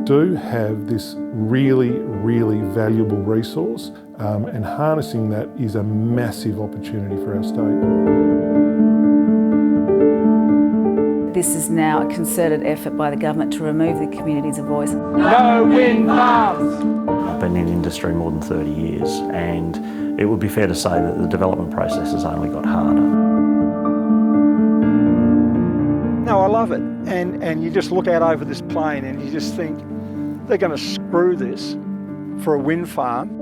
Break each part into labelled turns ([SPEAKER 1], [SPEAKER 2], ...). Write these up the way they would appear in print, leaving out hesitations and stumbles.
[SPEAKER 1] do have this really, really valuable resource, and harnessing that is a massive opportunity for our state.
[SPEAKER 2] This is now a concerted effort by the government to remove the community as a voice.
[SPEAKER 3] No wind farms!
[SPEAKER 4] I've been in industry more than 30 years, and it would be fair to say that the development process has only got harder.
[SPEAKER 3] No, I love it. And you just look out over this plain and you just think, they're going to screw this for a wind farm.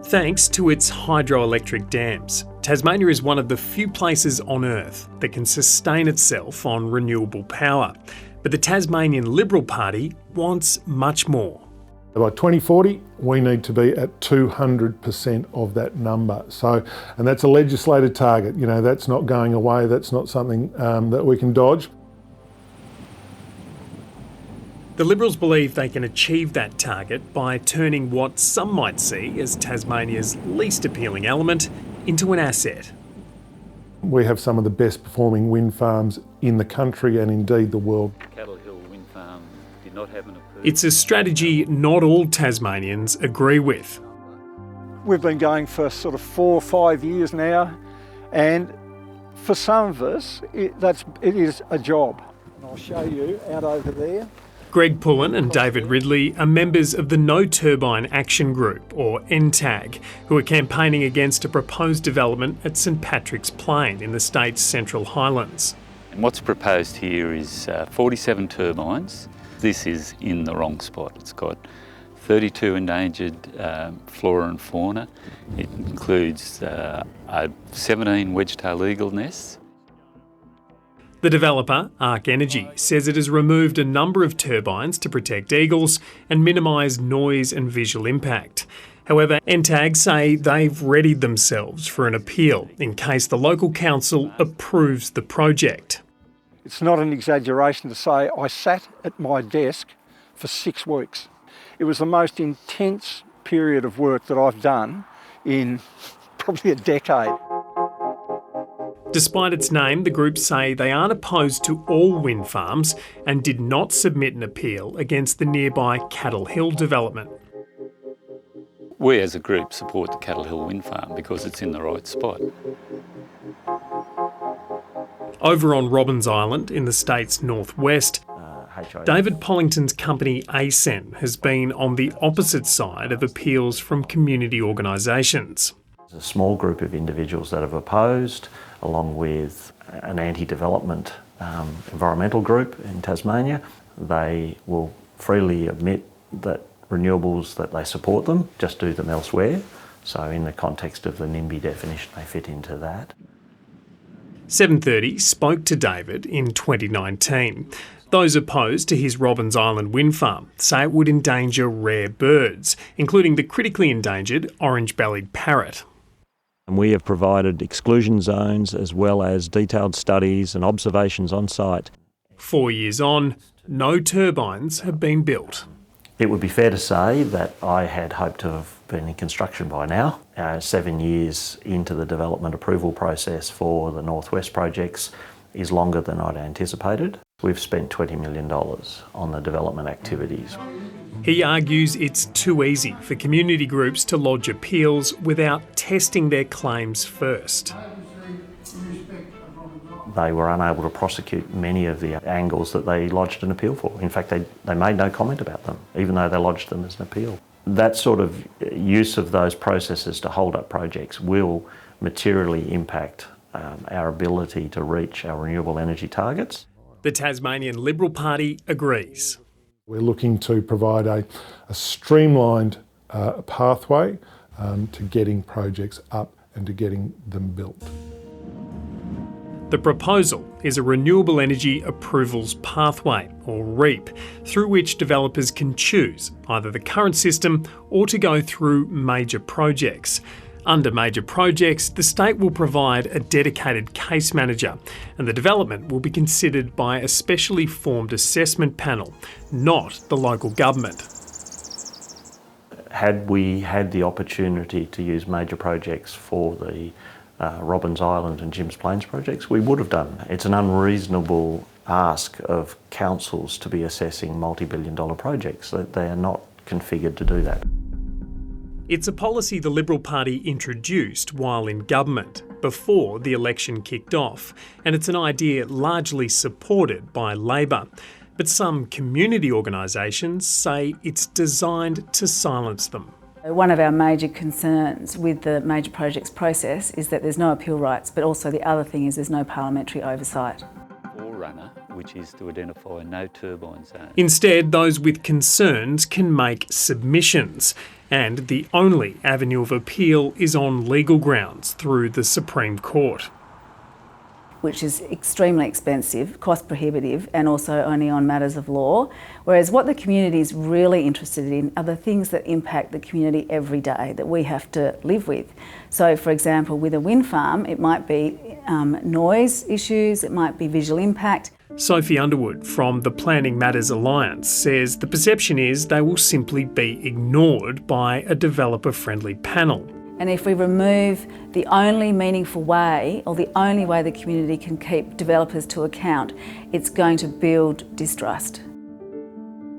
[SPEAKER 5] Thanks to its hydroelectric dams, Tasmania is one of the few places on Earth that can sustain itself on renewable power. But the Tasmanian Liberal Party wants much more.
[SPEAKER 1] By 2040, we need to be at 200% of that number. And that's a legislated target. You know, that's not going away. That's not something that we can dodge.
[SPEAKER 5] The Liberals believe they can achieve that target by turning what some might see as Tasmania's least appealing element into an asset.
[SPEAKER 1] We have some of the best performing wind farms in the country and indeed the world.
[SPEAKER 6] Cattle Hill wind farm did not have an approved...
[SPEAKER 5] It's a strategy not all Tasmanians agree with.
[SPEAKER 3] We've been going for sort of 4 or 5 years now, and for some of us, it is a job. And I'll show you out over there.
[SPEAKER 5] Greg Pullen and David Ridley are members of the No Turbine Action Group, or NTAG, who are campaigning against a proposed development at St Patrick's Plain in the state's Central Highlands.
[SPEAKER 6] And what's proposed here is 47 turbines. This is in the wrong spot. It's got 32 endangered flora and fauna. It includes 17 wedge-tailed eagle nests.
[SPEAKER 5] The developer, Arc Energy, says it has removed a number of turbines to protect eagles and minimise noise and visual impact. However, NTAG say they've readied themselves for an appeal in case the local council approves the project.
[SPEAKER 3] It's not an exaggeration to say I sat at my desk for 6 weeks. It was the most intense period of work that I've done in probably a decade.
[SPEAKER 5] Despite its name, the group say they aren't opposed to all wind farms and did not submit an appeal against the nearby Cattle Hill development.
[SPEAKER 6] We as a group support the Cattle Hill wind farm because it's in the right spot.
[SPEAKER 5] Over on Robbins Island in the state's northwest, David Pollington's company ASEN has been on the opposite side of appeals from community organisations.
[SPEAKER 4] There's a small group of individuals that have opposed, along with an anti-development environmental group in Tasmania. They will freely admit that renewables, that they support them, just do them elsewhere. So in the context of the NIMBY definition, they fit into that.
[SPEAKER 5] 730 spoke to David in 2019. Those opposed to his Robbins Island wind farm say it would endanger rare birds, including the critically endangered orange-bellied parrot.
[SPEAKER 4] And we have provided exclusion zones as well as detailed studies and observations on site.
[SPEAKER 5] 4 years on, no turbines have been built.
[SPEAKER 4] It would be fair to say that I had hoped to have been in construction by now. 7 years into the development approval process for the Northwest projects is longer than I'd anticipated. We've spent $20 million on the development activities.
[SPEAKER 5] He argues it's too easy for community groups to lodge appeals without testing their claims first.
[SPEAKER 4] They were unable to prosecute many of the angles that they lodged an appeal for. In fact, they made no comment about them, even though they lodged them as an appeal. That sort of use of those processes to hold up projects will materially impact our ability to reach our renewable energy targets.
[SPEAKER 5] The Tasmanian Liberal Party agrees.
[SPEAKER 1] We're looking to provide a streamlined pathway to getting projects up and to getting them built.
[SPEAKER 5] The proposal is a Renewable Energy Approvals Pathway, or REAP, through which developers can choose either the current system or to go through major projects. Under major projects, the state will provide a dedicated case manager, and the development will be considered by a specially formed assessment panel, not the local government.
[SPEAKER 4] Had we had the opportunity to use major projects for the Robbins Island and Jims Plains projects, we would have done. It's an unreasonable ask of councils to be assessing multi-billion-dollar projects. They are not configured to do that.
[SPEAKER 5] It's a policy the Liberal Party introduced while in government, before the election kicked off, and it's an idea largely supported by Labor. But some community organisations say it's designed to silence them.
[SPEAKER 2] One of our major concerns with the major projects process is that there's no appeal rights, but also the other thing is there's no parliamentary oversight.
[SPEAKER 6] Forerunner, which is to identify no turbine zones.
[SPEAKER 5] Instead, those with concerns can make submissions, and the only avenue of appeal is on legal grounds through the Supreme Court.
[SPEAKER 2] Which is extremely expensive, cost prohibitive, and also only on matters of law. Whereas what the community is really interested in are the things that impact the community every day that we have to live with. So, for example, with a wind farm, it might be noise issues, it might be visual impact.
[SPEAKER 5] Sophie Underwood from the Planning Matters Alliance says the perception is they will simply be ignored by a developer-friendly panel.
[SPEAKER 2] And if we remove the only meaningful way, or the only way the community can keep developers to account, it's going to build distrust.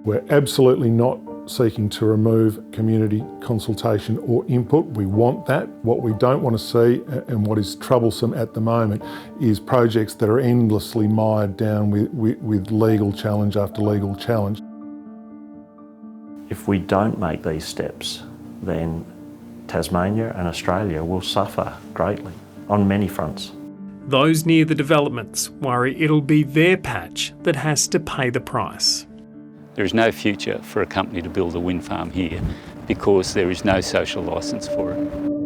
[SPEAKER 1] We're absolutely not seeking to remove community consultation or input. We want that. What we don't want to see, and what is troublesome at the moment, is projects that are endlessly mired down with legal challenge after legal challenge.
[SPEAKER 4] If we don't make these steps, then Tasmania and Australia will suffer greatly on many fronts.
[SPEAKER 5] Those near the developments worry it'll be their patch that has to pay the price.
[SPEAKER 6] There is no future for a company to build a wind farm here because there is no social licence for it.